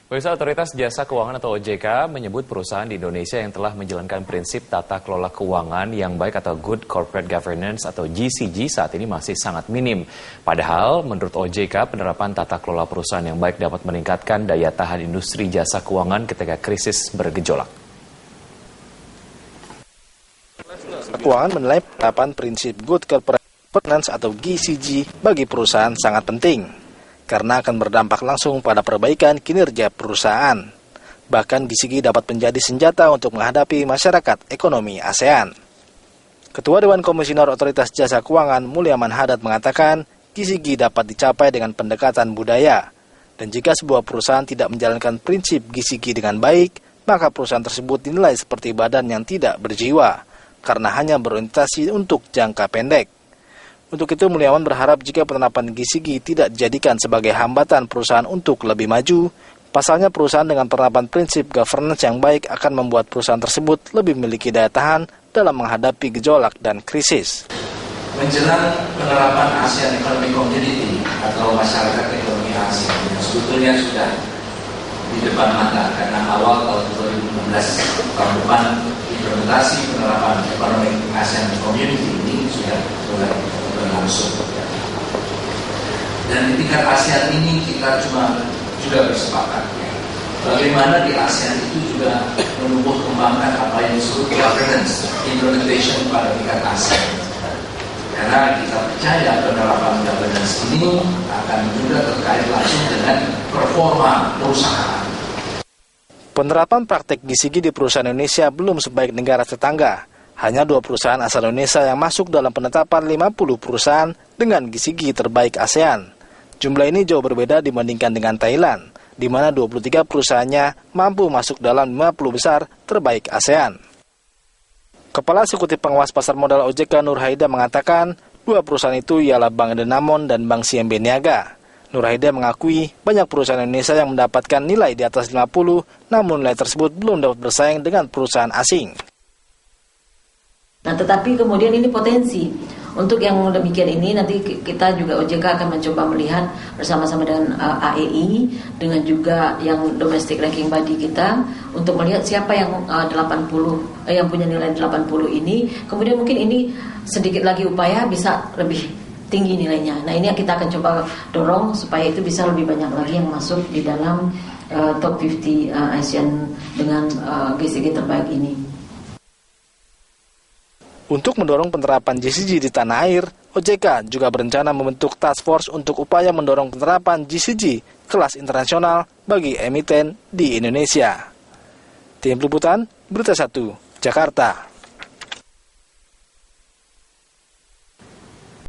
Pemirsa, Otoritas Jasa Keuangan atau OJK menyebut perusahaan di Indonesia yang telah menjalankan prinsip tata kelola keuangan yang baik atau Good Corporate Governance atau GCG saat ini masih sangat minim. Padahal menurut OJK penerapan tata kelola perusahaan yang baik dapat meningkatkan daya tahan industri jasa keuangan ketika krisis bergejolak. Keuangan menilai penerapan prinsip Good Corporate Governance atau GCG bagi perusahaan sangat penting karena akan berdampak langsung pada perbaikan kinerja perusahaan. Bahkan GCG dapat menjadi senjata untuk menghadapi masyarakat ekonomi ASEAN. Ketua Dewan Komisioner Otoritas Jasa Keuangan Mulyaman Hadad mengatakan GCG dapat dicapai dengan pendekatan budaya. Dan jika sebuah perusahaan tidak menjalankan prinsip GCG dengan baik, maka perusahaan tersebut dinilai seperti badan yang tidak berjiwa, karena hanya berorientasi untuk jangka pendek. Untuk itu, Mulyaman berharap jika penerapan GCG tidak dijadikan sebagai hambatan perusahaan untuk lebih maju, pasalnya perusahaan dengan penerapan prinsip governance yang baik akan membuat perusahaan tersebut lebih memiliki daya tahan dalam menghadapi gejolak dan krisis. Menjelang penerapan ASEAN Economic Community atau masyarakat ekonomi ASEAN yang sebetulnya sudah di depan mata karena awal tahun 2016 tahun depan implementasi penerapan ekonomi ASEAN Community ini sudah mulai berlangsung. Dan di tingkat ASEAN ini kita juga bersepakat bagaimana di ASEAN itu juga menumbuh kembangkan apa yang disebut governance implementation pada tingkat ASEAN. Karena kita percaya penerapan governance ini akan juga terkait langsung dengan performa perusahaan. Penerapan praktek GCG di perusahaan Indonesia belum sebaik negara tetangga. Hanya 2 perusahaan asal Indonesia yang masuk dalam penetapan 50 perusahaan dengan GCG terbaik ASEAN. Jumlah ini jauh berbeda dibandingkan dengan Thailand, di mana 23 perusahaannya mampu masuk dalam 50 besar terbaik ASEAN. Kepala Eksekutif Pengawas Pasar Modal OJK Nur Haida mengatakan 2 perusahaan itu ialah Bank Danamon dan Bank CMB Niaga. Nur Haida mengakui banyak perusahaan Indonesia yang mendapatkan nilai di atas 50, namun nilai tersebut belum dapat bersaing dengan perusahaan asing. Nah, tetapi kemudian ini potensi. Untuk yang demikian ini nanti kita juga OJK akan mencoba melihat bersama-sama dengan AEI dengan juga yang domestic ranking body kita untuk melihat siapa yang 80 yang punya nilai 80 ini. Kemudian mungkin ini sedikit lagi upaya bisa lebih tinggi nilainya. Nah, ini yang kita akan coba dorong supaya itu bisa lebih banyak lagi yang masuk di dalam top 50 ASEAN dengan GCG terbaik ini. Untuk mendorong penerapan GCG di tanah air, OJK juga berencana membentuk task force untuk upaya mendorong penerapan GCG kelas internasional bagi emiten di Indonesia. Tim Liputan, Berita 1, Jakarta.